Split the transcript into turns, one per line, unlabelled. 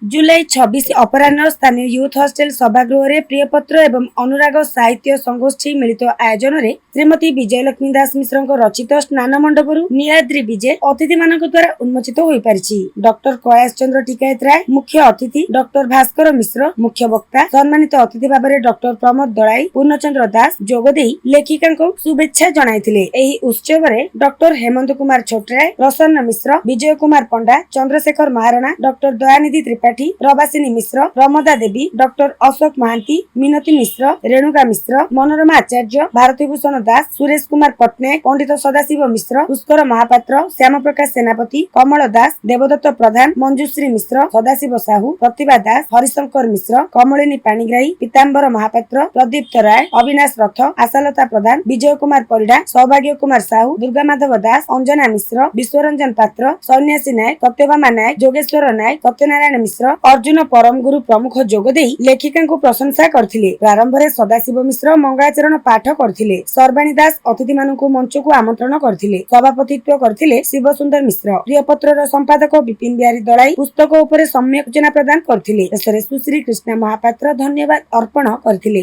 जुलाई 26 अपराह्न स्थानीय youth hostel सभागृह रे प्रियपत्र एवं अनुराग साहित्य संगोष्ठी मिलित आयोजन रे श्रीमती विजयलक्ष्मी दास मिश्र रचित स्नान मंडपरु नीलाद्री विजय अतिथि मानक द्वारा उन्मोचित होई परिछि। डॉक्टर कयास चंद्र टिकायत राय मुख्य अतिथि, डॉक्टर भास्कर मिश्र मुख्य वक्ता, सम्मानित अतिथि भाबरे डॉक्टर प्रमोद दलाई, पूर्णचंद्र दास जोगदेई लेखिका को शुभेच्छा जणाइथिले। एही उत्सव रे डॉक्टर हेमंत कुमार छोटराय, प्रसन्न मिश्र, विजय कुमार पंडा, चंद्रशेखर महाराणा, डॉक्टर दयानिधि त्रिपाठी, प्रवासिनी मिश्र, प्रमोदा देवी, डॉक्टर अशोक महांती, मिनती मिश्र, रेणुका मिश्र, मनोरमा आचार्य, भारती भूषण दास, सुरेश कुमार पट्टनायक, पंडित सदाशिव मिश्र, पुष्कर महापात्र, श्याम प्रकाश सेनापति, कमल दास, देवदत्त प्रधान, मंजुश्री मिश्र, सदाशिव साहू, प्रतिभा दास, हरिशंकर मिश्र, कमलिनी पाणिग्राही, पीताम्बर महापात्र, प्रदीप्त राय, अविनाश रथ, आशालता प्रधान, विजय कुमार परिडा, सौभाग्य कुमार साहू, दुर्गा माधव दास, अंजना मिश्र, विश्वरंजन पात्र, सन्यासी नायक, सत्यभामा नायक, जोगेश्वर नायक, सत्यनारायण मिश्र, अर्जुन परम गुरु प्रमुख जोगदेई लेखिका को प्रशंसा करथिले। प्रारंभ रे सदाशिव मिश्र मंगलाचरण पाठ करथिले। सर्वाणी दास अतिथि मानकु मंच को आमंत्रण करथिले। सभापतित्व करथिले शिव सुंदर मिश्र। प्रियपत्रर संपादक विपिन बिहारी दलाई पुस्तक उपरे सम्यक सूचना प्रदान करथिले। शेषरे सुश्री कृष्णा महापात्र धन्यवाद अर्पण करथिले।